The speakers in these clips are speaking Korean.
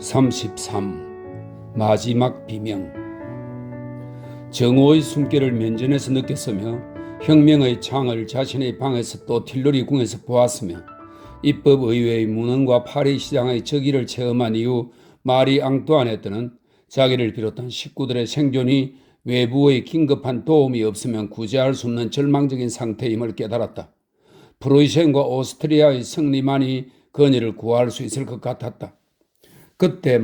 33. 마지막 비명. 정오의 숨결을 면전에서 느꼈으며 혁명의 창을 자신의 방에서 또 틸러리 궁에서 보았으며 입법의회의 문헌과 파리 시장의 저기를 체험한 이후 마리 앙뚜아네트는 자기를 비롯한 식구들의 생존이 외부의 긴급한 도움이 없으면 구제할 수 없는 절망적인 상태임을 깨달았다. 프로이센과 오스트리아의 승리만이 그녀를 구할 수 있을 것 같았다. 그때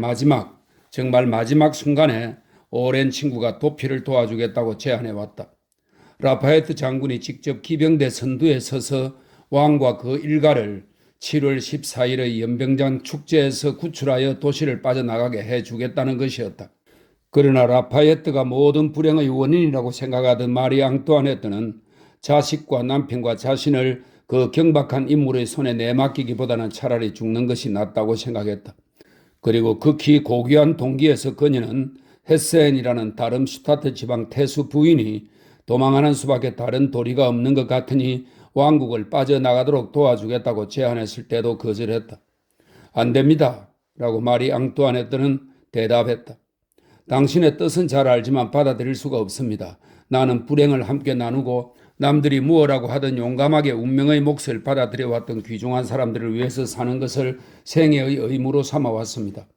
정말 마지막 순간에 오랜 친구가 도피를 도와주겠다고 제안해왔다. 라파에트 장군이 직접 기병대 선두에 서서 왕과 그 일가를 7월 14일의 연병장 축제에서 구출하여 도시를 빠져나가게 해주겠다는 것이었다. 그러나 라파에트가 모든 불행의 원인이라고 생각하던 마리 앙뚜아네트는 자식과 남편과 자신을 그 경박한 인물의 손에 내맡기기보다는 차라리 죽는 것이 낫다고 생각했다. 그리고 극히 고귀한 동기에서 그녀는 헤센이라는 다름슈타트 지방 태수 부인이 도망하는 수밖에 다른 도리가 없는 것 같으니 왕국을 빠져나가도록 도와주겠다고 제안했을 때도 거절했다. 안 됩니다. 라고 마리 앙뚜아네트는 대답했다. 당신의 뜻은 잘 알지만 받아들일 수가 없습니다. 나는 불행을 함께 나누고 남들이 무엇라고 하든 용감하게 운명의 몫을 받아들여왔던 귀중한 사람들을 위해서 사는 것을 생애의 의무로 삼아왔습니다.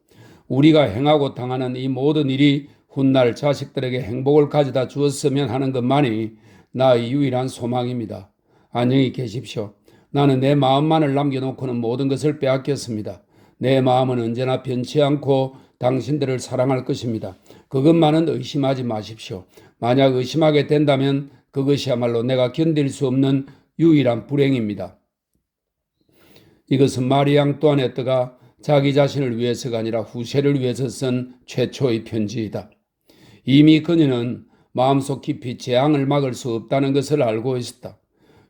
우리가 행하고 당하는 이 모든 일이 훗날 자식들에게 행복을 가져다 주었으면 하는 것만이 나의 유일한 소망입니다. 안녕히 계십시오. 나는 내 마음만을 남겨놓고는 모든 것을 빼앗겼습니다. 내 마음은 언제나 변치 않고 당신들을 사랑할 것입니다. 그것만은 의심하지 마십시오. 만약 의심하게 된다면 그것이야말로 내가 견딜 수 없는 유일한 불행입니다. 이것은 마리 앙뚜아네트가 자기 자신을 위해서가 아니라 후세를 위해서 쓴 최초의 편지이다. 이미 그녀는 마음속 깊이 재앙을 막을 수 없다는 것을 알고 있었다.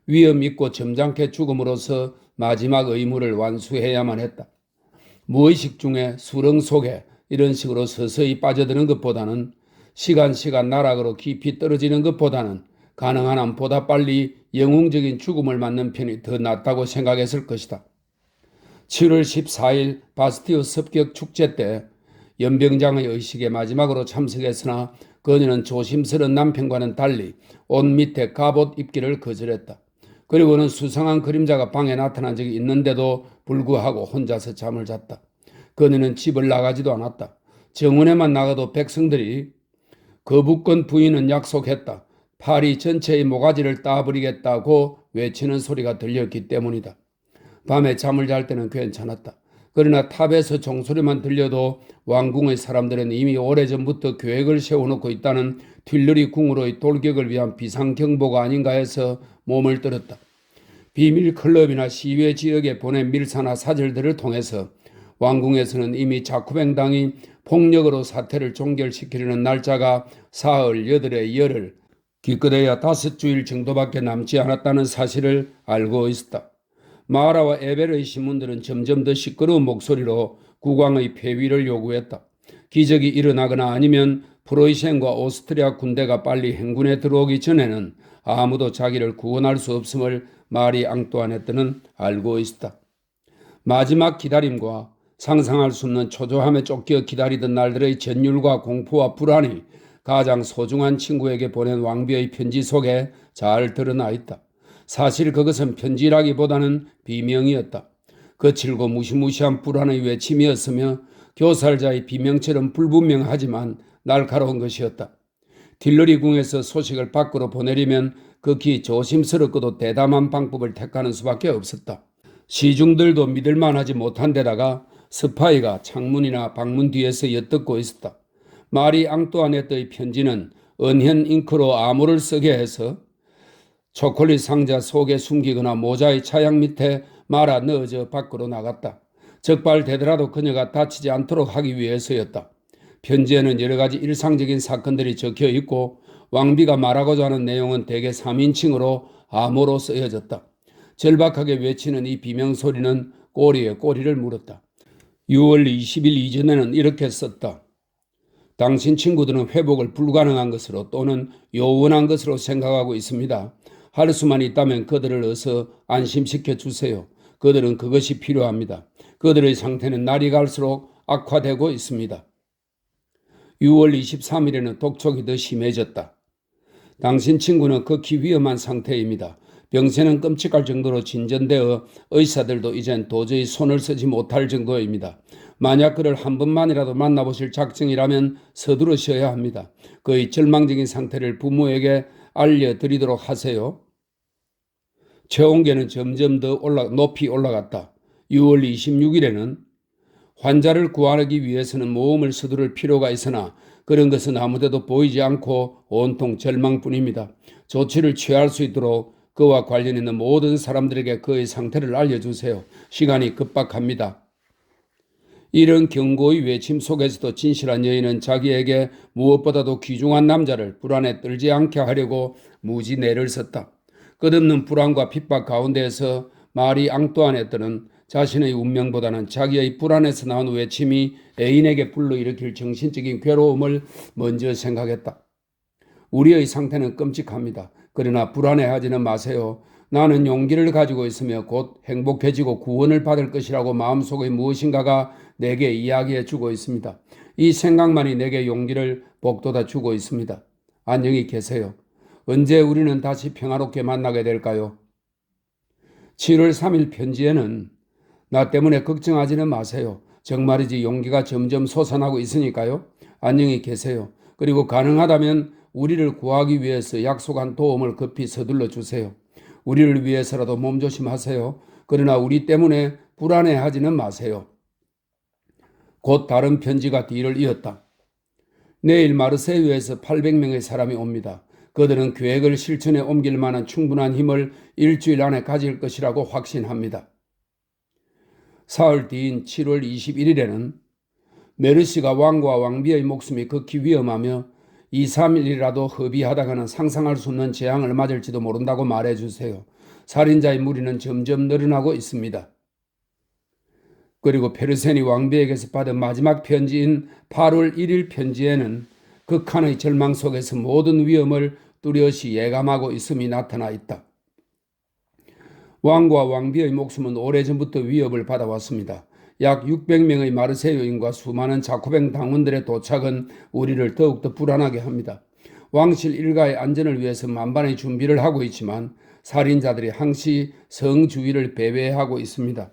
위험 있고 점잖게 죽음으로써 마지막 의무를 완수해야만 했다. 무의식 중에 수렁 속에 이런 식으로 서서히 빠져드는 것보다는 시간 나락으로 깊이 떨어지는 것보다는 가능한 한 보다 빨리 영웅적인 죽음을 맞는 편이 더 낫다고 생각했을 것이다. 7월 14일 바스티유 습격 축제 때 연병장의 의식에 마지막으로 참석했으나 그녀는 조심스러운 남편과는 달리 옷 밑에 갑옷 입기를 거절했다. 그리고는 수상한 그림자가 방에 나타난 적이 있는데도 불구하고 혼자서 잠을 잤다. 그녀는 집을 나가지도 않았다. 정원에만 나가도 백성들이 거부권 부인은 약속했다. 파리 전체의 모가지를 따버리겠다고 외치는 소리가 들렸기 때문이다. 밤에 잠을 잘 때는 괜찮았다. 그러나 탑에서 종소리만 들려도 왕궁의 사람들은 이미 오래전부터 계획을 세워놓고 있다는 튠르리 궁으로의 돌격을 위한 비상경보가 아닌가 해서 몸을 떨었다. 비밀 클럽이나 시외 지역에 보낸 밀사나 사절들을 통해서 왕궁에서는 이미 자쿠뱅당이 폭력으로 사태를 종결시키려는 날짜가 사흘, 여덟에 열흘, 기껏해야 5주일 정도밖에 남지 않았다는 사실을 알고 있었다. 마라와 에벨의 신문들은 점점 더 시끄러운 목소리로 국왕의 폐위를 요구했다. 기적이 일어나거나 아니면 프로이센과 오스트리아 군대가 빨리 행군에 들어오기 전에는 아무도 자기를 구원할 수 없음을 마리 앙뚜아네트는 알고 있었다. 마지막 기다림과 상상할 수 없는 초조함에 쫓겨 기다리던 날들의 전율과 공포와 불안이 가장 소중한 친구에게 보낸 왕비의 편지 속에 잘 드러나 있다. 사실 그것은 편지라기보다는 비명이었다. 거칠고 무시무시한 불안의 외침이었으며 교살자의 비명처럼 불분명하지만 날카로운 것이었다. 틸러리 궁에서 소식을 밖으로 보내려면 극히 조심스럽고도 대담한 방법을 택하는 수밖에 없었다. 시중들도 믿을만하지 못한 데다가 스파이가 창문이나 방문 뒤에서 엿듣고 있었다. 마리 앙뚜아네트의 편지는 은현 잉크로 암호를 쓰게 해서 초콜릿 상자 속에 숨기거나 모자의 차양 밑에 말아 넣어져 밖으로 나갔다. 적발되더라도 그녀가 다치지 않도록 하기 위해서였다. 편지에는 여러 가지 일상적인 사건들이 적혀 있고 왕비가 말하고자 하는 내용은 대개 3인칭으로 암호로 쓰여졌다. 절박하게 외치는 이 비명소리는 꼬리에 꼬리를 물었다. 6월 20일 이전에는 이렇게 썼다. 당신 친구들은 회복을 불가능한 것으로 또는 요원한 것으로 생각하고 있습니다. 할 수만 있다면 그들을 어서 안심시켜 주세요. 그들은 그것이 필요합니다. 그들의 상태는 날이 갈수록 악화되고 있습니다. 6월 23일에는 독촉이 더 심해졌다. 당신 친구는 극히 위험한 상태입니다. 병세는 끔찍할 정도로 진전되어 의사들도 이젠 도저히 손을 쓰지 못할 정도입니다. 만약 그를 한 번만이라도 만나보실 작정이라면 서두르셔야 합니다. 그의 절망적인 상태를 부모에게 알려드리도록 하세요. 체온계는 점점 더 높이 올라갔다. 6월 26일에는 환자를 구하기 위해서는 모험을 서두를 필요가 있으나 그런 것은 아무데도 보이지 않고 온통 절망뿐입니다. 조치를 취할 수 있도록 그와 관련 있는 모든 사람들에게 그의 상태를 알려주세요. 시간이 급박합니다. 이런 경고의 외침 속에서도 진실한 여인은 자기에게 무엇보다도 귀중한 남자를 불안에 떨지 않게 하려고 무지 내를 썼다. 끝없는 불안과 핍박 가운데에서 마리 앙뚜아네트는 자신의 운명보다는 자기의 불안에서 나온 외침이 애인에게 불러일으킬 정신적인 괴로움을 먼저 생각했다. 우리의 상태는 끔찍합니다. 그러나 불안해하지는 마세요. 나는 용기를 가지고 있으며 곧 행복해지고 구원을 받을 것이라고 마음속에 무엇인가가 내게 이야기해 주고 있습니다. 이 생각만이 내게 용기를 북돋아 주고 있습니다. 안녕히 계세요. 언제 우리는 다시 평화롭게 만나게 될까요? 7월 3일 편지에는 나 때문에 걱정하지는 마세요. 정말이지 용기가 점점 솟아나고 있으니까요. 안녕히 계세요. 그리고 가능하다면 우리를 구하기 위해서 약속한 도움을 급히 서둘러 주세요. 우리를 위해서라도 몸조심하세요. 그러나 우리 때문에 불안해하지는 마세요. 곧 다른 편지가 뒤를 이었다. 내일 마르세유에서 800명의 사람이 옵니다. 그들은 계획을 실천에 옮길 만한 충분한 힘을 일주일 안에 가질 것이라고 확신합니다. 사흘 뒤인 7월 21일에는 메르시가 왕과 왕비의 목숨이 극히 위험하며 2, 3일이라도 허비하다가는 상상할 수 없는 재앙을 맞을지도 모른다고 말해주세요. 살인자의 무리는 점점 늘어나고 있습니다. 그리고 페르세니 왕비에게서 받은 마지막 편지인 8월 1일 편지에는 극한의 절망 속에서 모든 위험을 뚜렷이 예감하고 있음이 나타나 있다. 왕과 왕비의 목숨은 오래전부터 위협을 받아왔습니다. 약 600명의 마르세유인과 수많은 자코뱅 당원들의 도착은 우리를 더욱더 불안하게 합니다. 왕실 일가의 안전을 위해서 만반의 준비를 하고 있지만 살인자들이 항시 성 주위를 배회하고 있습니다.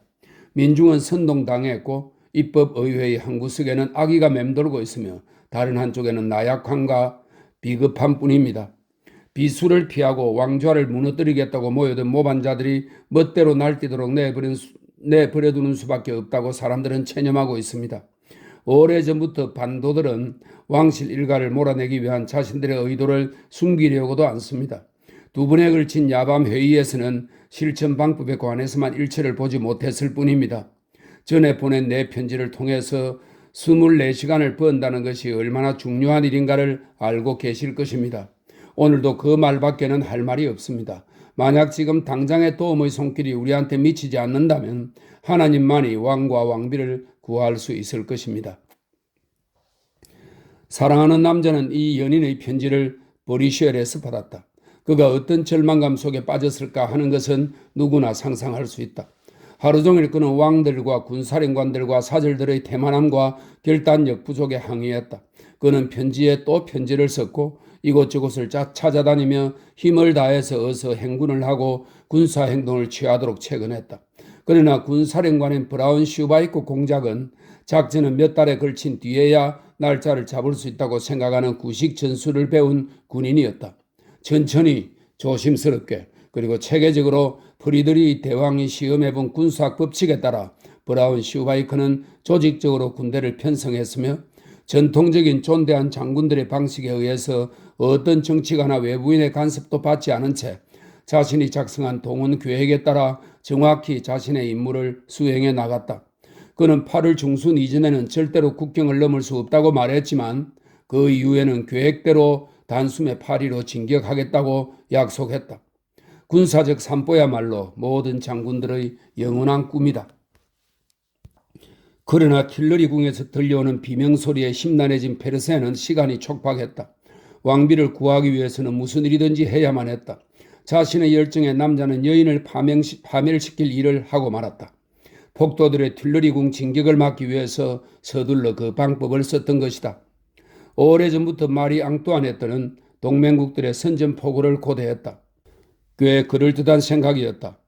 민중은 선동당했고 입법의회의 한 구석에는 악의가 맴돌고 있으며 다른 한쪽에는 나약함과 비겁함 뿐입니다. 비수를 피하고 왕좌를 무너뜨리겠다고 모여든 모반자들이 멋대로 날뛰도록 내버려두는 수밖에 없다고 사람들은 체념하고 있습니다. 오래전부터 반도들은 왕실 일가를 몰아내기 위한 자신들의 의도를 숨기려고도 않습니다. 두 번에 걸친 야밤 회의에서는 실천 방법에 관해서만 일체를 보지 못했을 뿐입니다. 전에 보낸 내 편지를 통해서 24시간을 번다는 것이 얼마나 중요한 일인가를 알고 계실 것입니다. 오늘도 그 말밖에는 할 말이 없습니다. 만약 지금 당장의 도움의 손길이 우리한테 미치지 않는다면 하나님만이 왕과 왕비를 구할 수 있을 것입니다. 사랑하는 남자는 이 연인의 편지를 보리시엘에서 받았다. 그가 어떤 절망감 속에 빠졌을까 하는 것은 누구나 상상할 수 있다. 하루 종일 그는 왕들과 군사령관들과 사절들의 태만함과 결단력 부족에 항의했다. 그는 편지에 또 편지를 썼고 이곳저곳을 찾아다니며 힘을 다해서 어서 행군을 하고 군사행동을 취하도록 채근했다. 그러나 군사령관인 브라운 슈바이크 공작은 작전은 몇 달에 걸친 뒤에야 날짜를 잡을 수 있다고 생각하는 구식 전술을 배운 군인이었다. 천천히 조심스럽게 그리고 체계적으로 프리드리 대왕이 시험해본 군사 법칙에 따라 브라운 슈바이크는 조직적으로 군대를 편성했으며 전통적인 존대한 장군들의 방식에 의해서 어떤 정치가나 외부인의 간섭도 받지 않은 채 자신이 작성한 동원 계획에 따라 정확히 자신의 임무를 수행해 나갔다. 그는 8월 중순 이전에는 절대로 국경을 넘을 수 없다고 말했지만 그 이후에는 계획대로 단숨에 파리로 진격하겠다고 약속했다. 군사적 산보야말로 모든 장군들의 영원한 꿈이다. 그러나 킬러리궁에서 들려오는 비명소리에 심란해진 페르세는 시간이 촉박했다. 왕비를 구하기 위해서는 무슨 일이든지 해야만 했다. 자신의 열정에 남자는 여인을 파멸시킬 일을 하고 말았다. 폭도들의 틸러리궁 진격을 막기 위해서 서둘러 그 방법을 썼던 것이다. 오래전부터 마리 앙뚜아네트는 동맹국들의 선전포고를 고대했다. 꽤 그럴듯한 생각이었다.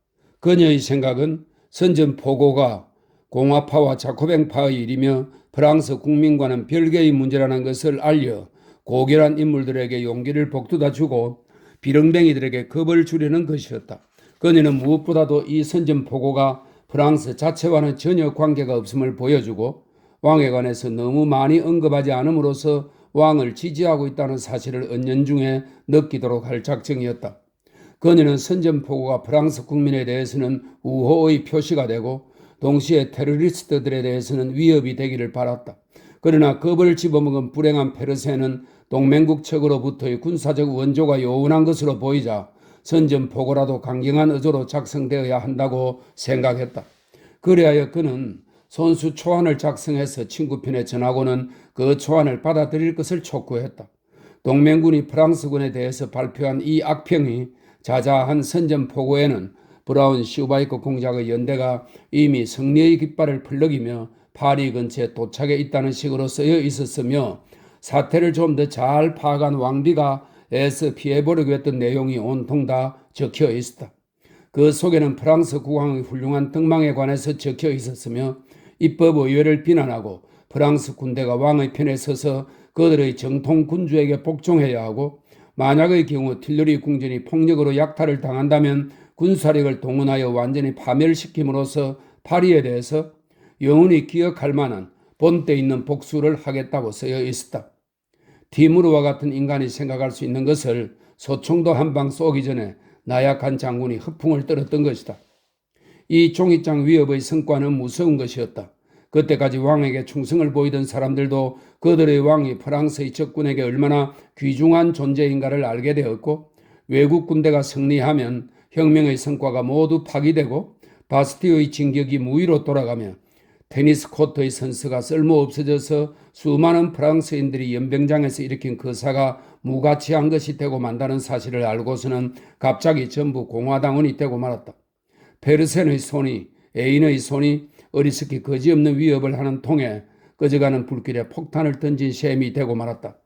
그녀의 생각은 선전포고가 공화파와 자코뱅파의 일이며 프랑스 국민과는 별개의 문제라는 것을 알려 고결한 인물들에게 용기를 북돋아 주고 비렁뱅이들에게 겁을 주려는 것이었다. 그녀는 무엇보다도 이 선전포고가 프랑스 자체와는 전혀 관계가 없음을 보여주고 왕에 관해서 너무 많이 언급하지 않음으로써 왕을 지지하고 있다는 사실을 은연중에 느끼도록 할 작정이었다. 그녀는 선전포고가 프랑스 국민에 대해서는 우호의 표시가 되고 동시에 테러리스트들에 대해서는 위협이 되기를 바랐다. 그러나 겁을 집어먹은 불행한 페르세는 동맹국 측으로부터의 군사적 원조가 요원한 것으로 보이자 선전포고라도 강경한 의조로 작성되어야 한다고 생각했다. 그리하여 그는 손수 초안을 작성해서 친구편에 전하고는 그 초안을 받아들일 것을 촉구했다. 동맹군이 프랑스군에 대해서 발표한 이 악평이 자자한 선전포고에는 브라운 슈바이커 공작의 연대가 이미 승리의 깃발을 풀럭이며 파리 근처에 도착해 있다는 식으로 쓰여 있었으며 사태를 좀 더 잘 파악한 왕비가 애써 피해보려고 했던 내용이 온통 다 적혀 있었다. 그 속에는 프랑스 국왕의 훌륭한 등망에 관해서 적혀 있었으며 입법의회를 비난하고 프랑스 군대가 왕의 편에 서서 그들의 정통 군주에게 복종해야 하고 만약의 경우 틸러리 궁전이 폭력으로 약탈을 당한다면 군사력을 동원하여 완전히 파멸시킴으로써 파리에 대해서 영원히 기억할 만한 본때 있는 복수를 하겠다고 쓰여 있었다. 티무르와 같은 인간이 생각할 수 있는 것을 소총도 한 방 쏘기 전에 나약한 장군이 허풍을 떨었던 것이다. 이 종이장 위협의 성과는 무서운 것이었다. 그때까지 왕에게 충성을 보이던 사람들도 그들의 왕이 프랑스의 적군에게 얼마나 귀중한 존재인가를 알게 되었고 외국 군대가 승리하면 혁명의 성과가 모두 파기되고 바스티의 진격이 무위로 돌아가며 테니스 코트의 선수가 쓸모없어져서 수많은 프랑스인들이 연병장에서 일으킨 거사가 무가치한 것이 되고 만다는 사실을 알고서는 갑자기 전부 공화당원이 되고 말았다. 페르센의 손이 애인의 손이 어리석기 거지없는 위협을 하는 통에 꺼져가는 불길에 폭탄을 던진 셈이 되고 말았다.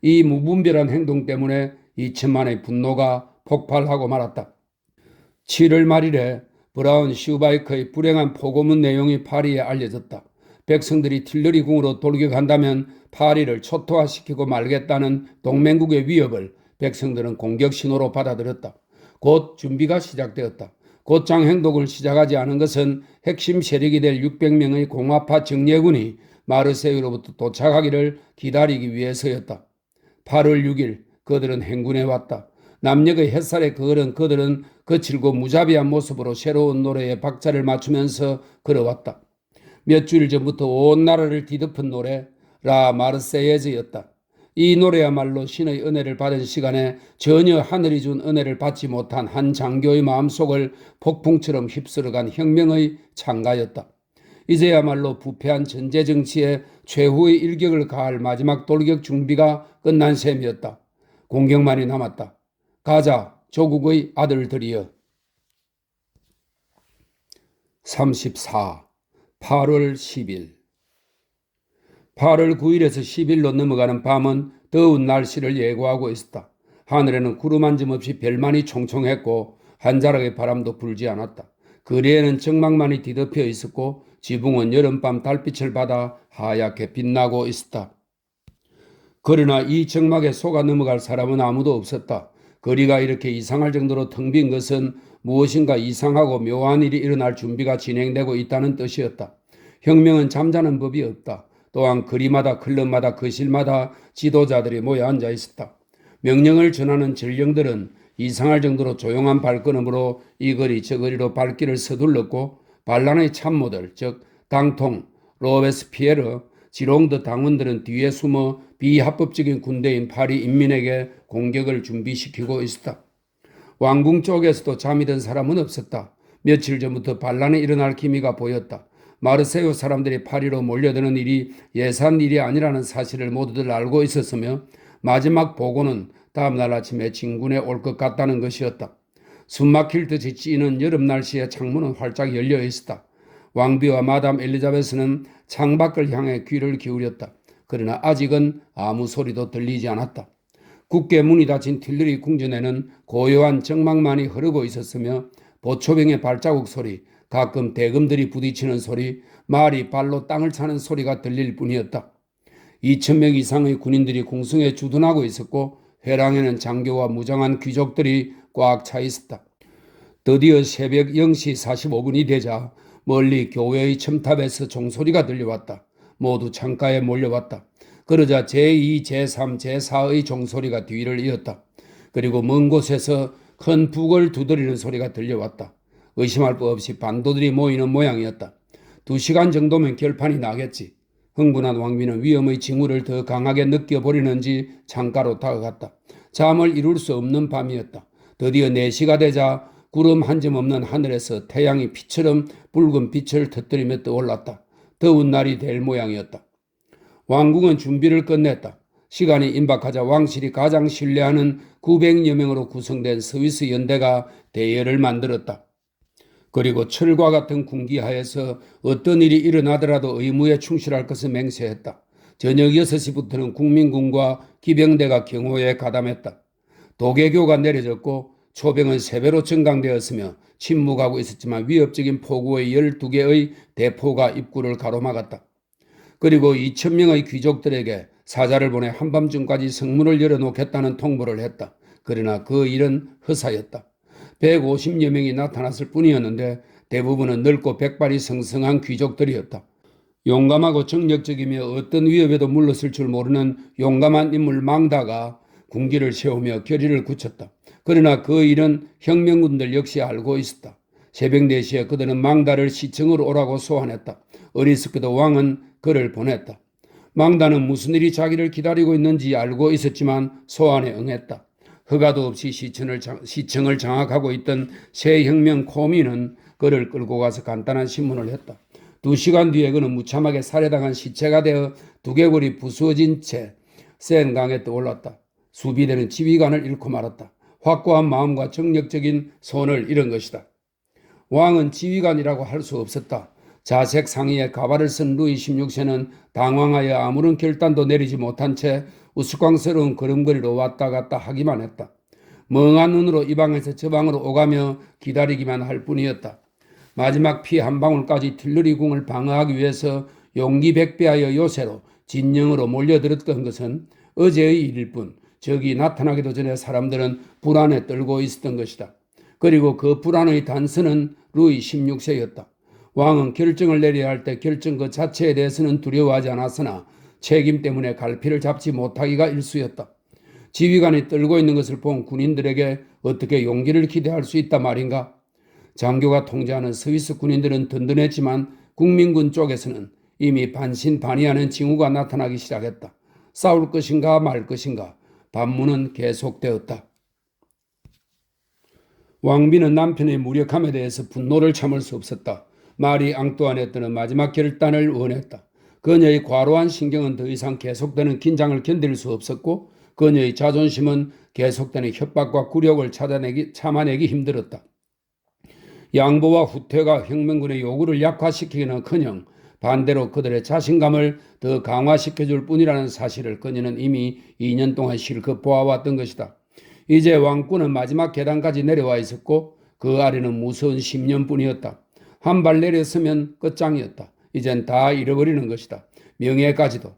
이 무분별한 행동 때문에 2천만의 분노가 폭발하고 말았다. 7월 말일에 브라운 슈바이커의 불행한 포고문 내용이 파리에 알려졌다. 백성들이 틸러리 궁으로 돌격한다면 파리를 초토화시키고 말겠다는 동맹국의 위협을 백성들은 공격 신호로 받아들였다. 곧 준비가 시작되었다. 곧장 행동을 시작하지 않은 것은 핵심 세력이 될 600명의 공화파 정예군이 마르세유로부터 도착하기를 기다리기 위해서였다. 8월 6일 그들은 행군해 왔다. 남녘의 햇살에 그을은 그들은 거칠고 무자비한 모습으로 새로운 노래에 박자를 맞추면서 걸어왔다. 몇 주일 전부터 온 나라를 뒤덮은 노래 라 마르세예즈였다. 이 노래야말로 신의 은혜를 받은 시간에 전혀 하늘이 준 은혜를 받지 못한 한 장교의 마음속을 폭풍처럼 휩쓸어간 혁명의 창가였다. 이제야말로 부패한 전제 정치에 최후의 일격을 가할 마지막 돌격 준비가 끝난 셈이었다. 공격만이 남았다. 가자, 조국의 아들들이여. 34. 8월 10일 8월 9일에서 10일로 넘어가는 밤은 더운 날씨를 예고하고 있었다. 하늘에는 구름 한 점 없이 별만이 총총했고 한 자락의 바람도 불지 않았다. 거리에는 정막만이 뒤덮여 있었고 지붕은 여름밤 달빛을 받아 하얗게 빛나고 있었다. 그러나 이 정막에 속아 넘어갈 사람은 아무도 없었다. 거리가 이렇게 이상할 정도로 텅 빈 것은 무엇인가 이상하고 묘한 일이 일어날 준비가 진행되고 있다는 뜻이었다. 혁명은 잠자는 법이 없다. 또한 거리마다 클럽마다 거실마다 지도자들이 모여 앉아 있었다. 명령을 전하는 전령들은 이상할 정도로 조용한 발걸음으로 이 거리 저 거리로 발길을 서둘렀고 반란의 참모들 즉 당통, 로베스피에르, 지롱드 당원들은 뒤에 숨어 비합법적인 군대인 파리 인민에게 공격을 준비시키고 있었다. 왕궁 쪽에서도 잠이 든 사람은 없었다. 며칠 전부터 반란이 일어날 기미가 보였다. 마르세유 사람들이 파리로 몰려드는 일이 예산 일이 아니라는 사실을 모두들 알고 있었으며 마지막 보고는 다음 날 아침에 진군에 올 것 같다는 것이었다. 숨막힐 듯이 찌는 여름 날씨에 창문은 활짝 열려 있었다. 왕비와 마담 엘리자베스는 창밖을 향해 귀를 기울였다. 그러나 아직은 아무 소리도 들리지 않았다. 굳게 문이 닫힌 틸러리 궁전에는 고요한 정막만이 흐르고 있었으며 보초병의 발자국 소리, 가끔 대금들이 부딪히는 소리, 말이 발로 땅을 차는 소리가 들릴 뿐이었다. 2,000명 이상의 군인들이 궁성에 주둔하고 있었고 회랑에는 장교와 무장한 귀족들이 꽉 차 있었다. 드디어 새벽 0시 45분이 되자 멀리 교회의 첨탑에서 종소리가 들려왔다. 모두 창가에 몰려왔다. 그러자 제2, 제3, 제4의 종소리가 뒤를 이었다. 그리고 먼 곳에서 큰 북을 두드리는 소리가 들려왔다. 의심할 것 없이 반도들이 모이는 모양이었다. 2시간 정도면 결판이 나겠지. 흥분한 왕비는 위험의 징후를 더 강하게 느껴버리는지 창가로 다가갔다. 잠을 이룰 수 없는 밤이었다. 드디어 4시가 되자 구름 한 점 없는 하늘에서 태양이 피처럼 붉은 빛을 터뜨리며 떠올랐다. 더운 날이 될 모양이었다. 왕궁은 준비를 끝냈다. 시간이 임박하자 왕실이 가장 신뢰하는 900여 명으로 구성된 스위스 연대가 대열을 만들었다. 그리고 철과 같은 군기하에서 어떤 일이 일어나더라도 의무에 충실할 것을 맹세했다. 저녁 6시부터는 국민군과 기병대가 경호에 가담했다. 도개교가 내려졌고 초병은 3배로 증강되었으며 침묵하고 있었지만 위협적인 포구의 12개의 대포가 입구를 가로막았다. 그리고 2,000명의 귀족들에게 사자를 보내 한밤중까지 성문을 열어놓겠다는 통보를 했다. 그러나 그 일은 허사였다. 150여 명이 나타났을 뿐이었는데 대부분은 늙고 백발이 성성한 귀족들이었다. 용감하고 정력적이며 어떤 위협에도 물러설 줄 모르는 용감한 인물 망다가 군기를 세우며 결의를 굳혔다. 그러나 그 일은 혁명군들 역시 알고 있었다. 새벽 4시에 그들은 망다를 시청으로 오라고 소환했다. 어리석게도 왕은 그를 보냈다. 망다는 무슨 일이 자기를 기다리고 있는지 알고 있었지만 소환에 응했다. 허가도 없이 시청을 장악하고 있던 새 혁명 코미는 그를 끌고 가서 간단한 신문을 했다. 2시간 뒤에 그는 무참하게 살해당한 시체가 되어 두개골이 부수어진 채 센 강에 떠올랐다. 수비대는 지휘관을 잃고 말았다. 확고한 마음과 정력적인 손을 잃은 것이다. 왕은 지휘관이라고 할 수 없었다. 자색 상의에 가발을 쓴 루이 16세는 당황하여 아무런 결단도 내리지 못한 채 우스꽝스러운 걸음걸이로 왔다 갔다 하기만 했다. 멍한 눈으로 이 방에서 저 방으로 오가며 기다리기만 할 뿐이었다. 마지막 피 한 방울까지 틸러리 궁을 방어하기 위해서 용기 백배하여 요새로 진영으로 몰려들었던 것은 어제의 일일 뿐 적이 나타나기도 전에 사람들은 불안에 떨고 있었던 것이다. 그리고 그 불안의 단서는 루이 16세였다. 왕은 결정을 내려야 할 때 결정 그 자체에 대해서는 두려워하지 않았으나 책임 때문에 갈피를 잡지 못하기가 일쑤였다. 지휘관이 떨고 있는 것을 본 군인들에게 어떻게 용기를 기대할 수 있단 말인가? 장교가 통제하는 스위스 군인들은 든든했지만 국민군 쪽에서는 이미 반신반의하는 징후가 나타나기 시작했다. 싸울 것인가 말 것인가? 반문은 계속되었다. 왕비는 남편의 무력함에 대해서 분노를 참을 수 없었다. 마리 앙뚜아네트는 마지막 결단을 원했다. 그녀의 과로한 신경은 더 이상 계속되는 긴장을 견딜 수 없었고 그녀의 자존심은 계속되는 협박과 굴욕을 참아내기 힘들었다. 양보와 후퇴가 혁명군의 요구를 약화시키기는커녕 반대로 그들의 자신감을 더 강화시켜줄 뿐이라는 사실을 그녀는 이미 2년 동안 실컷 보아왔던 것이다. 이제 왕권은 마지막 계단까지 내려와 있었고 그 아래는 무서운 10년뿐이었다. 한 발 내렸으면 끝장이었다. 이젠 다 잃어버리는 것이다. 명예까지도.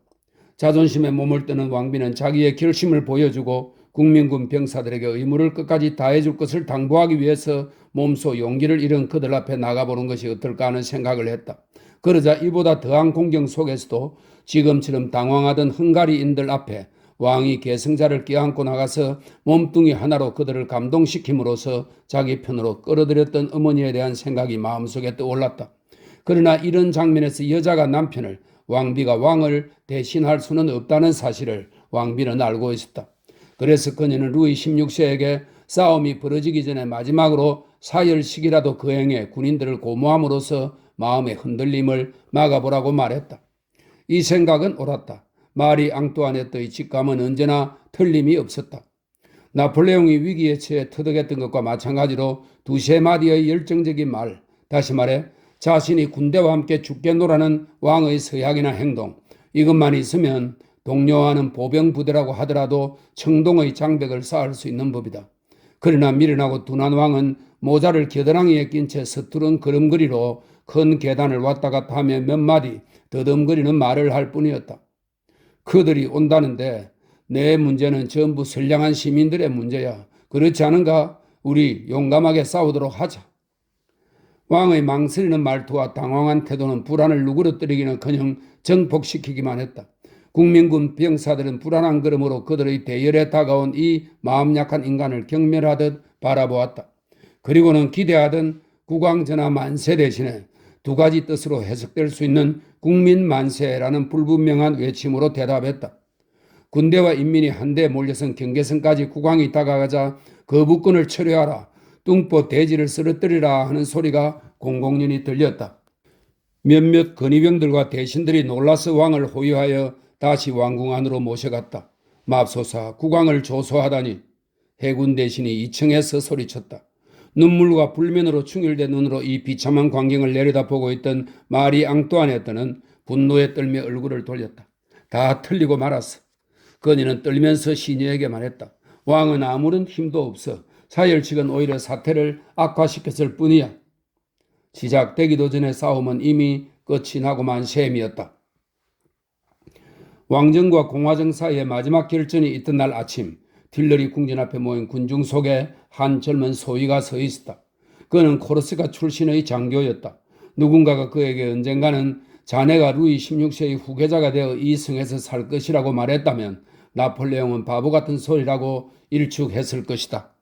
자존심에 몸을 뜨는 왕비는 자기의 결심을 보여주고 국민군 병사들에게 의무를 끝까지 다해줄 것을 당부하기 위해서 몸소 용기를 잃은 그들 앞에 나가보는 것이 어떨까 하는 생각을 했다. 그러자 이보다 더한 공경 속에서도 지금처럼 당황하던 헝가리인들 앞에 왕이 계승자를 껴안고 나가서 몸뚱이 하나로 그들을 감동시킴으로써 자기 편으로 끌어들였던 어머니에 대한 생각이 마음속에 떠올랐다. 그러나 이런 장면에서 여자가 남편을, 왕비가 왕을 대신할 수는 없다는 사실을 왕비는 알고 있었다. 그래서 그녀는 루이 16세에게 싸움이 벌어지기 전에 마지막으로 사열식이라도 거행해 군인들을 고무함으로써 마음의 흔들림을 막아보라고 말했다. 이 생각은 옳았다. 마리 앙뚜아네트의 직감은 언제나 틀림이 없었다. 나폴레옹이 위기에 처해 터득했던 것과 마찬가지로 두세 마디의 열정적인 말, 다시 말해 자신이 군대와 함께 죽겠노라는 왕의 서약이나 행동, 이것만 있으면 동료와는 보병 부대라고 하더라도 청동의 장벽을 쌓을 수 있는 법이다. 그러나 미련하고 둔한 왕은 모자를 겨드랑이에 낀 채 서투른 걸음걸이로 큰 계단을 왔다 갔다 하며 몇 마디 더듬거리는 말을 할 뿐이었다. 그들이 온다는데 내 문제는 전부 선량한 시민들의 문제야. 그렇지 않은가? 우리 용감하게 싸우도록 하자. 왕의 망설이는 말투와 당황한 태도는 불안을 누그러뜨리기는커녕 정복시키기만 했다. 국민군 병사들은 불안한 걸음으로 그들의 대열에 다가온 이 마음 약한 인간을 경멸하듯 바라보았다. 그리고는 기대하던 국왕전하 만세 대신에 두 가지 뜻으로 해석될 수 있는 국민 만세라는 불분명한 외침으로 대답했다. 군대와 인민이 한데 몰려선 경계선까지 국왕이 다가가자 거부권을 철회하라, 뚱보 대지를 쓰러뜨리라 하는 소리가 공공연히 들렸다. 몇몇 건의병들과 대신들이 놀라서 왕을 호위하여 다시 왕궁 안으로 모셔갔다. 맙소사, 국왕을 조소하다니. 해군 대신이 2층에서 소리쳤다. 눈물과 불면으로 충혈된 눈으로 이 비참한 광경을 내려다보고 있던 마리 앙뚜아네트는 분노에 떨며 얼굴을 돌렸다. 다 틀리고 말았어. 건의는 떨면서 시녀에게 말했다. 왕은 아무런 힘도 없어. 사열측은 오히려 사태를 악화시켰을 뿐이야. 시작되기도 전에 싸움은 이미 끝이 나고만 셈이었다. 왕정과 공화정 사이의 마지막 결전이 있던 날 아침, 딜러리 궁전 앞에 모인 군중 속에 한 젊은 소위가 서 있었다. 그는 코르시카 출신의 장교였다. 누군가가 그에게 언젠가는 자네가 루이 16세의 후계자가 되어 이 성에서 살 것이라고 말했다면 나폴레옹은 바보 같은 소리라고 일축했을 것이다.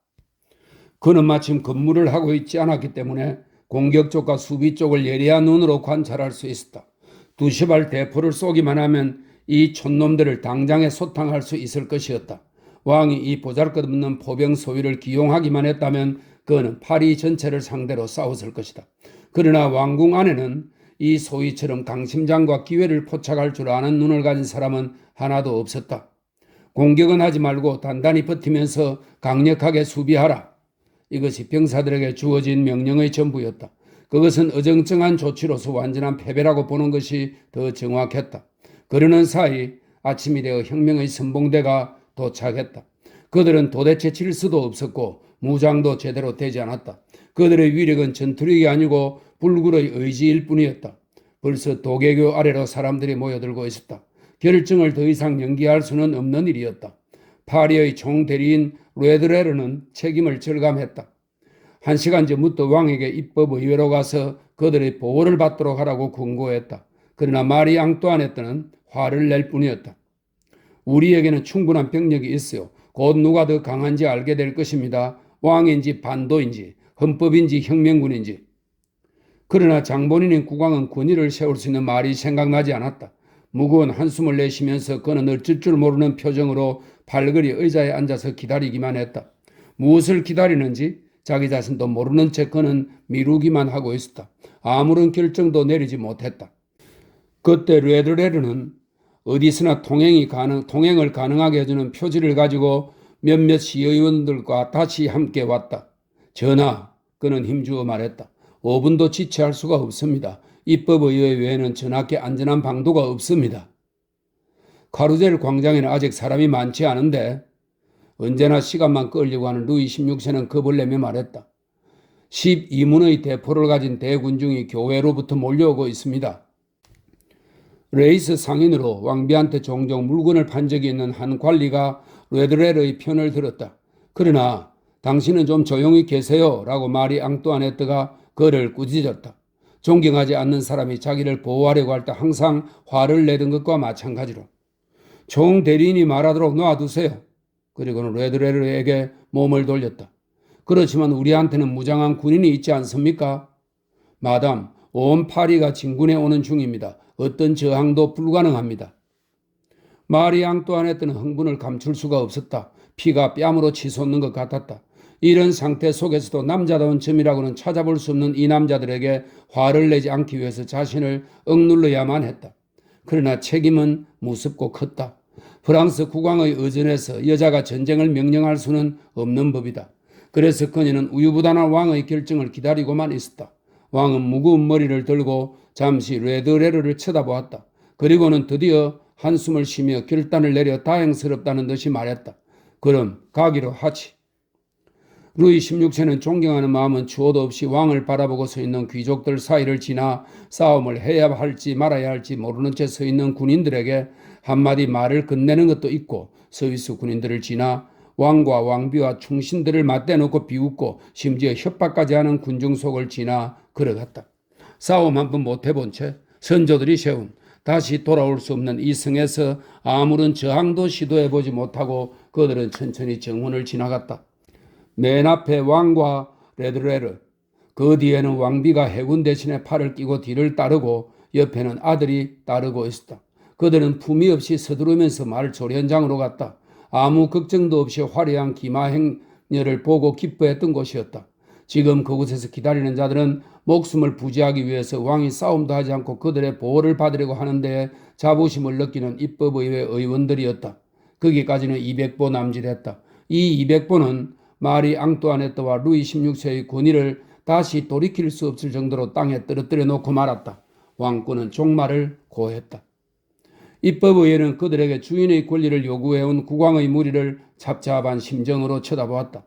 그는 마침 근무를 하고 있지 않았기 때문에 공격 쪽과 수비 쪽을 예리한 눈으로 관찰할 수 있었다. 두시발 대포를 쏘기만 하면 이 촌놈들을 당장에 소탕할 수 있을 것이었다. 왕이 이 보잘것없는 포병 소위를 기용하기만 했다면 그는 파리 전체를 상대로 싸웠을 것이다. 그러나 왕궁 안에는 이 소위처럼 강심장과 기회를 포착할 줄 아는 눈을 가진 사람은 하나도 없었다. 공격은 하지 말고 단단히 버티면서 강력하게 수비하라. 이것이 병사들에게 주어진 명령의 전부였다. 그것은 어정쩡한 조치로서 완전한 패배라고 보는 것이 더 정확했다. 그러는 사이 아침이 되어 혁명의 선봉대가 도착했다. 그들은 도대체 질서도 없었고 무장도 제대로 되지 않았다. 그들의 위력은 전투력이 아니고 불굴의 의지일 뿐이었다. 벌써 도개교 아래로 사람들이 모여들고 있었다. 결정을 더 이상 연기할 수는 없는 일이었다. 파리의 총대리인 레드레르는 책임을 절감했다. 1시간 전부터 왕에게 입법의회로 가서 그들의 보호를 받도록 하라고 권고했다. 그러나 마리 앙뚜아네트는 화를 낼 뿐이었다. 우리에게는 충분한 병력이 있어요. 곧 누가 더 강한지 알게 될 것입니다. 왕인지 반도인지 헌법인지 혁명군인지. 그러나 장본인인 국왕은 권위를 세울 수 있는 말이 생각나지 않았다. 무거운 한숨을 내쉬면서 그는 어쩔 줄 모르는 표정으로 팔걸이 의자에 앉아서 기다리기만 했다. 무엇을 기다리는지 자기 자신도 모르는 채 그는 미루기만 하고 있었다. 아무런 결정도 내리지 못했다. 그때 레드레르는 어디서나 통행을 가능하게 해주는 표지를 가지고 몇몇 시의원들과 다시 함께 왔다. 전하, 그는 힘주어 말했다. 5분도 지체할 수가 없습니다. 입법의회 외에는 전하께 안전한 방도가 없습니다. 카루젤 광장에는 아직 사람이 많지 않은데 언제나 시간만 끌려고 하는 루이 16세는 겁을 내며 말했다. 12문의 대포를 가진 대군중이 교회로부터 몰려오고 있습니다. 레이스 상인으로 왕비한테 종종 물건을 판 적이 있는 한 관리가 레드레르의 편을 들었다. 그러나 당신은 좀 조용히 계세요 라고 마리 앙뚜아네트가 그를 꾸짖었다. 존경하지 않는 사람이 자기를 보호하려고 할 때 항상 화를 내던 것과 마찬가지로. 총 대리인이 말하도록 놔두세요. 그리고는 레드레르에게 몸을 돌렸다. 그렇지만 우리한테는 무장한 군인이 있지 않습니까? 마담, 온 파리가 진군해 오는 중입니다. 어떤 저항도 불가능합니다. 마리 앙뚜아네트는 흥분을 감출 수가 없었다. 피가 뺨으로 치솟는 것 같았다. 이런 상태 속에서도 남자다운 점이라고는 찾아볼 수 없는 이 남자들에게 화를 내지 않기 위해서 자신을 억눌러야만 했다. 그러나 책임은 무섭고 컸다. 프랑스 국왕의 의전에서 여자가 전쟁을 명령할 수는 없는 법이다. 그래서 그녀는 우유부단한 왕의 결정을 기다리고만 있었다. 왕은 무거운 머리를 들고 잠시 레드레르를 쳐다보았다. 그리고는 드디어 한숨을 쉬며 결단을 내려 다행스럽다는 듯이 말했다. 그럼 가기로 하지. 루이 16세는 존경하는 마음은 추호도 없이 왕을 바라보고 서 있는 귀족들 사이를 지나 싸움을 해야 할지 말아야 할지 모르는 채 서 있는 군인들에게 한마디 말을 건네는 것도 있고 스위스 군인들을 지나 왕과 왕비와 충신들을 맞대놓고 비웃고 심지어 협박까지 하는 군중 속을 지나 걸어갔다. 싸움 한 번 못 해본 채 선조들이 세운 다시 돌아올 수 없는 이 성에서 아무런 저항도 시도해보지 못하고 그들은 천천히 정원을 지나갔다. 맨 앞에 왕과 레드레르, 그 뒤에는 왕비가 해군 대신에 팔을 끼고 뒤를 따르고 옆에는 아들이 따르고 있었다. 그들은 품위 없이 서두르면서 말조리 현장으로 갔다. 아무 걱정도 없이 화려한 기마행렬을 보고 기뻐했던 곳이었다. 지금 그곳에서 기다리는 자들은 목숨을 부지하기 위해서 왕이 싸움도 하지 않고 그들의 보호를 받으려고 하는데 자부심을 느끼는 입법의회 의원들이었다. 거기까지는 200보 남짓했다. 이 200보는 마리 앙뚜아네트와 루이 16세의 권위를 다시 돌이킬 수 없을 정도로 땅에 떨어뜨려 놓고 말았다. 왕권은 종말을 고했다. 입법의회는 그들에게 주인의 권리를 요구해온 국왕의 무리를 잡잡한 심정으로 쳐다보았다.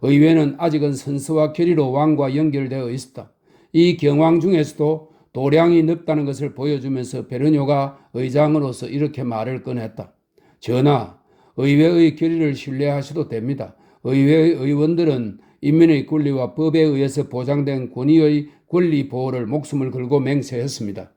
의회는 아직은 선서와 결의로 왕과 연결되어 있었다. 이 경황 중에서도 도량이 넓다는 것을 보여주면서 베르뇨가 의장으로서 이렇게 말을 꺼냈다. 전하, 의회의 결의를 신뢰하셔도 됩니다. 의회의 의원들은 인민의 권리와 법에 의해서 보장된 권위의 권리 보호를 목숨을 걸고 맹세했습니다.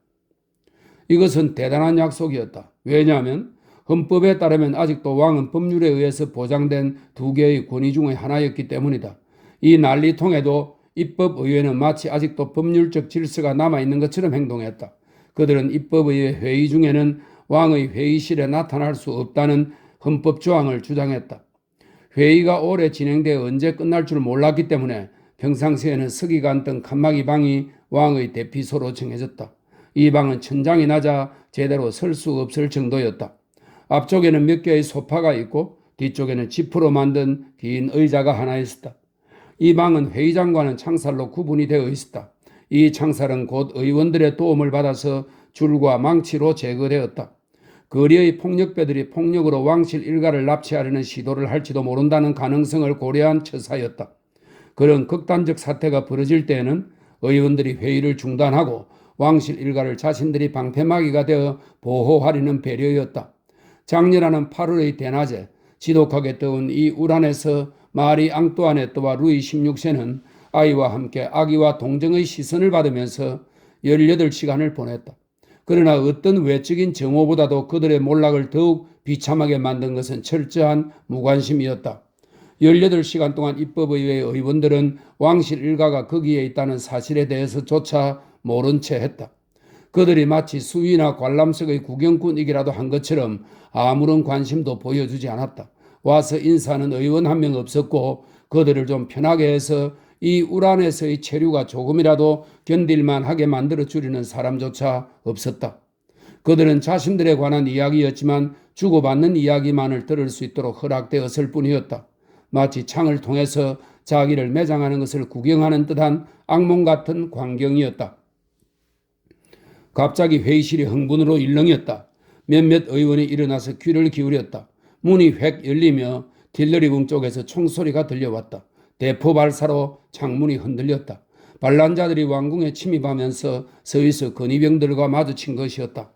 이것은 대단한 약속이었다. 왜냐하면 헌법에 따르면 아직도 왕은 법률에 의해서 보장된 두 개의 권위 중의 하나였기 때문이다. 이 난리통에도 입법의회는 마치 아직도 법률적 질서가 남아있는 것처럼 행동했다. 그들은 입법의회 회의 중에는 왕의 회의실에 나타날 수 없다는 헌법조항을 주장했다. 회의가 오래 진행되어 언제 끝날 줄 몰랐기 때문에 평상시에는 서기가 앉던 칸막이 방이 왕의 대피소로 정해졌다. 이 방은 천장이 낮아 제대로 설 수 없을 정도였다. 앞쪽에는 몇 개의 소파가 있고 뒤쪽에는 지프로 만든 긴 의자가 하나 있었다. 이 방은 회의장과는 창살로 구분이 되어 있었다. 이 창살은 곧 의원들의 도움을 받아서 줄과 망치로 제거되었다. 거리의 폭력배들이 폭력으로 왕실 일가를 납치하려는 시도를 할지도 모른다는 가능성을 고려한 처사였다. 그런 극단적 사태가 벌어질 때에는 의원들이 회의를 중단하고 왕실 일가를 자신들이 방패막이가 되어 보호하려는 배려였다. 장렬하는 8월의 대낮에 지독하게 더운 이 우란에서 마리 앙뚜아네트와 루이 16세는 아이와 함께 아기와 동정의 시선을 받으면서 18시간을 보냈다. 그러나 어떤 외적인 정오보다도 그들의 몰락을 더욱 비참하게 만든 것은 철저한 무관심이었다. 18시간 동안 입법의회 의원들은 왕실 일가가 거기에 있다는 사실에 대해서조차 모른 채 했다. 그들이 마치 수위나 관람석의 구경꾼이기라도 한 것처럼 아무런 관심도 보여주지 않았다. 와서 인사하는 의원 한 명 없었고 그들을 좀 편하게 해서 이 우란에서의 체류가 조금이라도 견딜만 하게 만들어주려는 사람조차 없었다. 그들은 자신들에 관한 이야기였지만 주고받는 이야기만을 들을 수 있도록 허락되었을 뿐이었다. 마치 창을 통해서 자기를 매장하는 것을 구경하는 듯한 악몽 같은 광경이었다. 갑자기 회의실이 흥분으로 일렁였다. 몇몇 의원이 일어나서 귀를 기울였다. 문이 획 열리며 딜러리궁 쪽에서 총소리가 들려왔다. 대포 발사로 창문이 흔들렸다. 반란자들이 왕궁에 침입하면서 스위스 근위병들과 마주친 것이었다.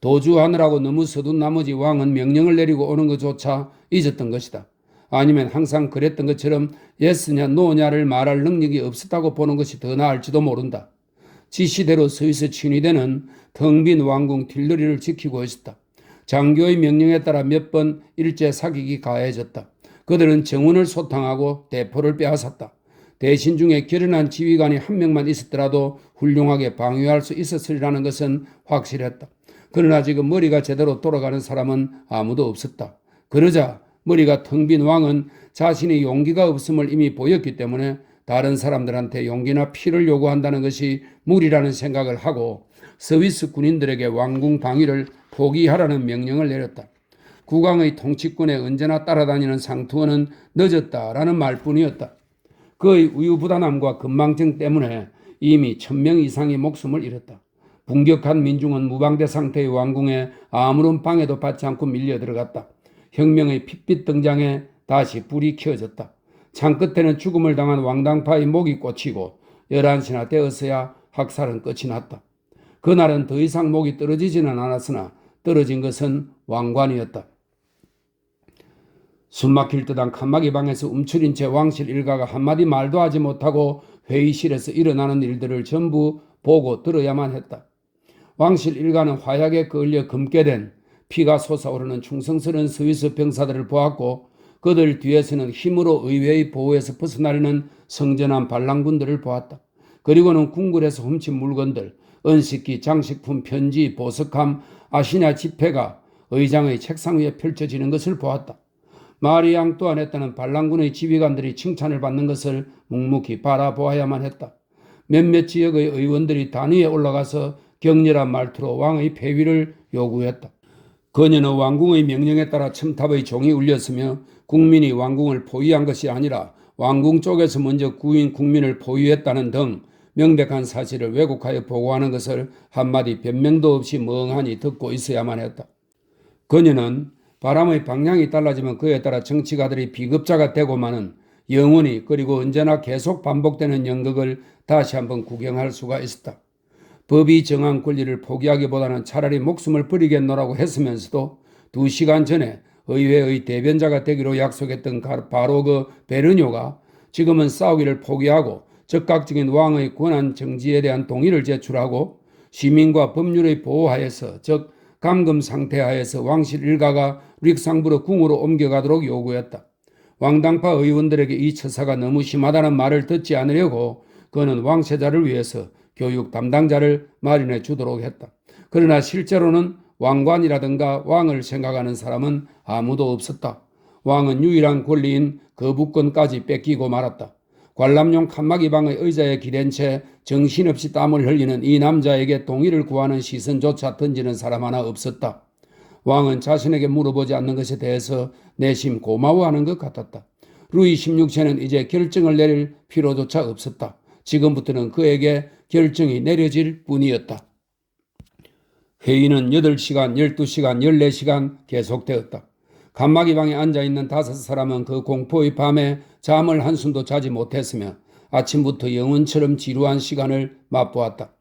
도주하느라고 너무 서둔 나머지 왕은 명령을 내리고 오는 것조차 잊었던 것이다. 아니면 항상 그랬던 것처럼 예스냐 노냐를 말할 능력이 없었다고 보는 것이 더 나을지도 모른다. 지시대로 스위스 친위대는 텅 빈 왕궁 틸러리를 지키고 있었다. 장교의 명령에 따라 몇 번 일제 사격이 가해졌다. 그들은 정원을 소탕하고 대포를 빼앗았다. 대신 중에 결연한 지휘관이 한 명만 있었더라도 훌륭하게 방어할 수 있었으리라는 것은 확실했다. 그러나 지금 머리가 제대로 돌아가는 사람은 아무도 없었다. 그러자 머리가 텅 빈 왕은 자신의 용기가 없음을 이미 보였기 때문에 다른 사람들한테 용기나 피를 요구한다는 것이 무리라는 생각을 하고 스위스 군인들에게 왕궁 방위를 포기하라는 명령을 내렸다. 국왕의 통치권에 언제나 따라다니는 상투어는 늦었다라는 말뿐이었다. 그의 우유부단함과 건망증 때문에 이미 1000명 이상이 목숨을 잃었다. 분격한 민중은 무방대 상태의 왕궁에 아무런 방해도 받지 않고 밀려 들어갔다. 혁명의 핏빛 등장에 다시 불이 켜졌다. 창 끝에는 죽음을 당한 왕당파의 목이 꽂히고 11시나 되었어야 학살은 끝이 났다. 그날은 더 이상 목이 떨어지지는 않았으나 떨어진 것은 왕관이었다. 숨막힐 듯한 칸막이 방에서 움츠린 채 왕실 일가가 한마디 말도 하지 못하고 회의실에서 일어나는 일들을 전부 보고 들어야만 했다. 왕실 일가는 화약에 끌려 검게 된 피가 솟아오르는 충성스러운 스위스 병사들을 보았고 그들 뒤에서는 힘으로 의회의 보호에서 벗어나려는 성전한 반란군들을 보았다. 그리고는 궁궐에서 훔친 물건들, 은식기, 장식품, 편지, 보석함, 아시냐 지폐가 의장의 책상 위에 펼쳐지는 것을 보았다. 마리 앙뚜아네트는 반란군의 지휘관들이 칭찬을 받는 것을 묵묵히 바라보아야만 했다. 몇몇 지역의 의원들이 단위에 올라가서 격렬한 말투로 왕의 폐위를 요구했다. 그녀는 왕궁의 명령에 따라 첨탑의 종이 울렸으며 국민이 왕궁을 포위한 것이 아니라 왕궁 쪽에서 먼저 국민을 포위했다는 등 명백한 사실을 왜곡하여 보고하는 것을 한마디 변명도 없이 멍하니 듣고 있어야만 했다. 그녀는 바람의 방향이 달라지면 그에 따라 정치가들이 비급자가 되고 마는 영원히 그리고 언제나 계속 반복되는 연극을 다시 한번 구경할 수가 있었다. 법이 정한 권리를 포기하기보다는 차라리 목숨을 버리겠노라고 했으면서도 2시간 전에 의회의 대변자가 되기로 약속했던 바로 그 베르뇨가 지금은 싸우기를 포기하고 즉각적인 왕의 권한 정지에 대한 동의를 제출하고 시민과 법률의 보호하에서 즉 감금 상태하에서 왕실 일가가 릭상부르 궁으로 옮겨가도록 요구했다. 왕당파 의원들에게 이 처사가 너무 심하다는 말을 듣지 않으려고 그는 왕세자를 위해서 교육 담당자를 마련해 주도록 했다. 그러나 실제로는 왕관이라든가 왕을 생각하는 사람은 아무도 없었다. 왕은 유일한 권리인 거부권까지 뺏기고 말았다. 관람용 칸막이 방의 의자에 기댄 채 정신없이 땀을 흘리는 이 남자에게 동의를 구하는 시선조차 던지는 사람 하나 없었다. 왕은 자신에게 물어보지 않는 것에 대해서 내심 고마워하는 것 같았다. 루이 16세는 이제 결정을 내릴 필요조차 없었다. 지금부터는 그에게 결정이 내려질 뿐이었다. 회의는 8시간, 12시간, 14시간 계속되었다. 칸막이 방에 앉아있는 5사람은 그 공포의 밤에 잠을 한숨도 자지 못했으며 아침부터 영혼처럼 지루한 시간을 맛보았다.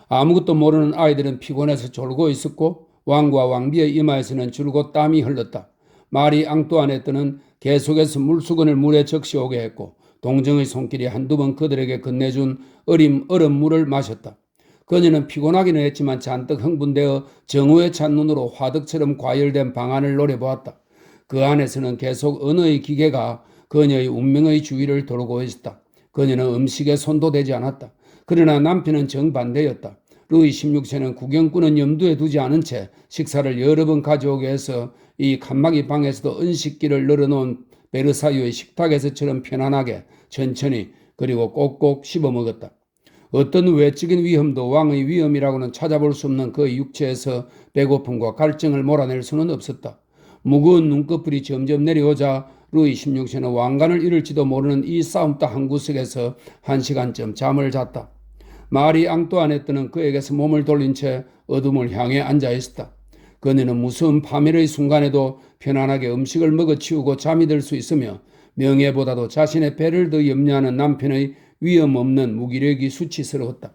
아무것도 모르는 아이들은 피곤해서 졸고 있었고 왕과 왕비의 이마에서는 줄곧 땀이 흘렀다. 마리 앙뚜아네트는 계속해서 물수건을 물에 적시오게 했고 동정의 손길이 한두 번 그들에게 건네준 얼음 물을 마셨다. 그녀는 피곤하기는 했지만 잔뜩 흥분되어 정오에 찬 눈으로 화덕처럼 과열된 방안을 노려보았다. 그 안에서는 계속 언어의 기계가 그녀의 운명의 주위를 돌고 있었다. 그녀는 음식에 손도 대지 않았다. 그러나 남편은 정반대였다. 루이 16세는 구경꾼은 염두에 두지 않은 채 식사를 여러 번 가져오게 해서 이 칸막이 방에서도 은식기를 널어놓은 베르사유의 식탁에서처럼 편안하게 천천히 그리고 꼭꼭 씹어먹었다. 어떤 외적인 위험도 왕의 위험이라고는 찾아볼 수 없는 그 육체에서 배고픔과 갈증을 몰아낼 수는 없었다. 무거운 눈꺼풀이 점점 내려오자 루이 16세는 왕관을 잃을지도 모르는 이 싸움터 한 구석에서 1시간쯤 잠을 잤다. 마리 앙뚜아네트는 그에게서 몸을 돌린 채 어둠을 향해 앉아있었다. 그녀는 무서운 파멸의 순간에도 편안하게 음식을 먹어치우고 잠이 들 수 있으며 명예보다도 자신의 배를 더 염려하는 남편의 위험 없는 무기력이 수치스러웠다.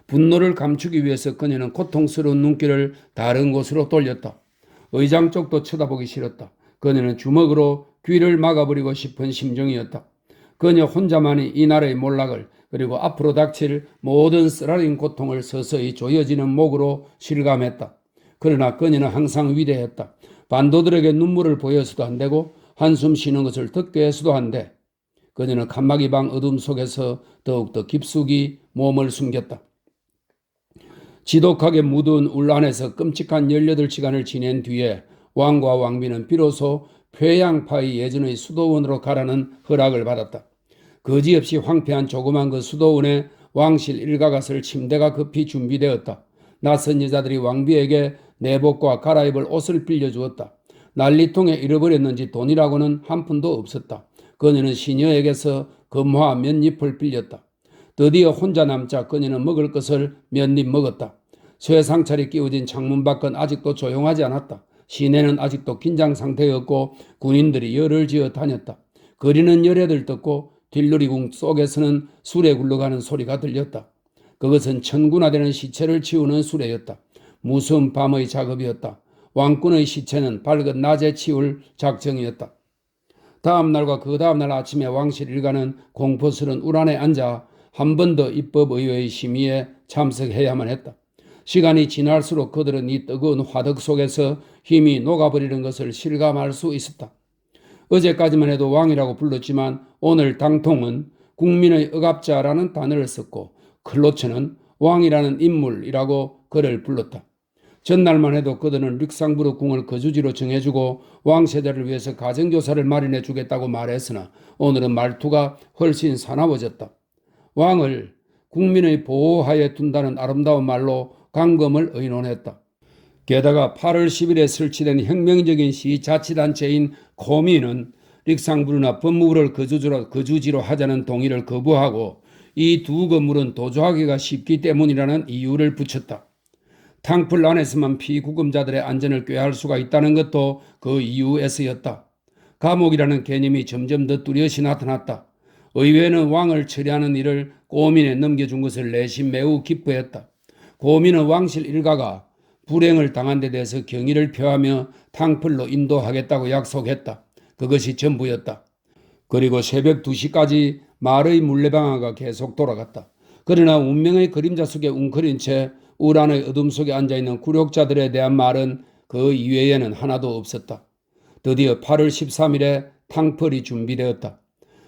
분노를 감추기 위해서 그녀는 고통스러운 눈길을 다른 곳으로 돌렸다. 의장 쪽도 쳐다보기 싫었다. 그녀는 주먹으로 귀를 막아버리고 싶은 심정이었다. 그녀 혼자만이 이 나라의 몰락을 그리고 앞으로 닥칠 모든 쓰라린 고통을 서서히 조여지는 목으로 실감했다. 그러나 그녀는 항상 위대했다. 반도들에게 눈물을 보여서도 안 되고 한숨 쉬는 것을 듣게 해서도 안 돼. 그녀는 칸막이 방 어둠 속에서 더욱더 깊숙이 몸을 숨겼다. 지독하게 무더운 울 안에서 끔찍한 18시간을 지낸 뒤에 왕과 왕비는 비로소 폐양파의 예전의 수도원으로 가라는 허락을 받았다. 거지없이 황폐한 조그만 그 수도원에 왕실 일가가 쓸 침대가 급히 준비되었다. 낯선 여자들이 왕비에게 내복과 갈아입을 옷을 빌려주었다. 난리통에 잃어버렸는지 돈이라고는 한 푼도 없었다. 그녀는 시녀에게서 금화 몇 잎을 빌렸다. 드디어 혼자 남자 그녀는 먹을 것을 몇 입 먹었다. 쇠상철이 끼워진 창문 밖은 아직도 조용하지 않았다. 시내는 아직도 긴장 상태였고 군인들이 열을 지어 다녔다. 거리는 열애들 떴고 뒷놀이궁 속에서는 수레 굴러가는 소리가 들렸다. 그것은 천군화되는 시체를 치우는 수레였다. 무서운 밤의 작업이었다. 왕군의 시체는 밝은 낮에 치울 작정이었다. 다음 날과 그 다음 날 아침에 왕실 일가는 공포스런 우란에 앉아 한 번 더 입법의회의 심의에 참석해야만 했다. 시간이 지날수록 그들은 이 뜨거운 화덕 속에서 힘이 녹아버리는 것을 실감할 수 있었다. 어제까지만 해도 왕이라고 불렀지만 오늘 당통은 국민의 억압자라는 단어를 썼고 클로츠는 왕이라는 인물이라고 그를 불렀다. 전날만 해도 그들은 릭상부르 궁을 거주지로 정해주고 왕세자를 위해서 가정교사를 마련해 주겠다고 말했으나 오늘은 말투가 훨씬 사나워졌다. 왕을 국민의 보호하에 둔다는 아름다운 말로 강금을 의논했다. 게다가 8월 10일에 설치된 혁명적인 시자치단체인 코미는 릭상부르나 법무부를 거주지로 하자는 동의를 거부하고 이 두 건물은 도주하기가 쉽기 때문이라는 이유를 붙였다. 탕풀 안에서만 피구금자들의 안전을 꾀할 수가 있다는 것도 그 이유에서였다. 감옥이라는 개념이 점점 더 뚜렷이 나타났다. 의회는 왕을 처리하는 일을 고민에 넘겨준 것을 내심 매우 기뻐했다. 고민은 왕실 일가가 불행을 당한 데 대해서 경의를 표하며 탕풀로 인도하겠다고 약속했다. 그것이 전부였다. 그리고 새벽 2시까지 말의 물레방아가 계속 돌아갔다. 그러나 운명의 그림자 속에 웅크린 채 우란의 어둠 속에 앉아있는 굴욕자들에 대한 말은 그 이외에는 하나도 없었다. 드디어 8월 13일에 탕펄이 준비되었다.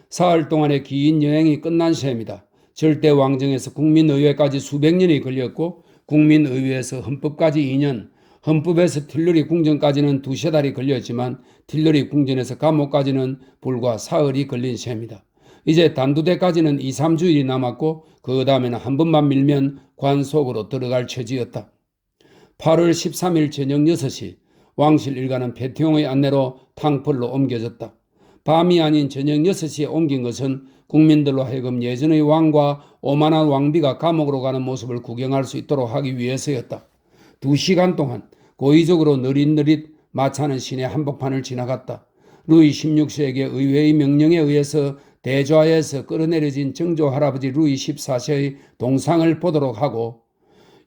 사흘 동안의 긴 여행이 끝난 셈이다. 절대 왕정에서 국민의회까지 수백 년이 걸렸고 국민의회에서 헌법까지 2년, 헌법에서 틸러리 궁전까지는 두세 달이 걸렸지만 틸러리 궁전에서 감옥까지는 불과 사흘이 걸린 셈이다. 이제 단두대까지는 2, 3주일이 남았고 그 다음에는 한 번만 밀면 관 속으로 들어갈 처지였다. 8월 13일 저녁 6시 왕실 일가는 패티옹의 안내로 탕펄로 옮겨졌다. 밤이 아닌 저녁 6시에 옮긴 것은 국민들로 하여금 예전의 왕과 오만한 왕비가 감옥으로 가는 모습을 구경할 수 있도록 하기 위해서였다. 2시간 동안 고의적으로 느릿느릿 마차는 시내 한복판을 지나갔다. 루이 16세에게 의회의 명령에 의해서 대좌에서 끌어내려진 정조 할아버지 루이 14세의 동상을 보도록 하고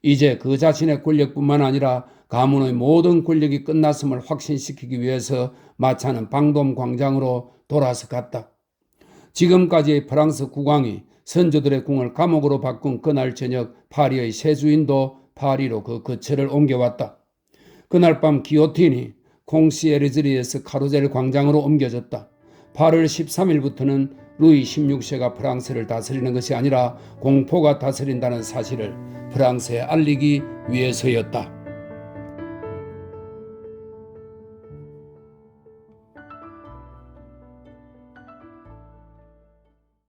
이제 그 자신의 권력뿐만 아니라 가문의 모든 권력이 끝났음을 확신시키기 위해서 마차는 방돔 광장으로 돌아서 갔다. 지금까지의 프랑스 국왕이 선조들의 궁을 감옥으로 바꾼 그날 저녁 파리의 새 주인도 파리로 그 거처를 옮겨왔다. 그날 밤 기요틴이 콩시에르즈리에서 카루젤 광장으로 옮겨졌다. 8월 13일부터는 루이 16세가 프랑스를 다스리는 것이 아니라 공포가 다스린다는 사실을 프랑스에 알리기 위해서였다.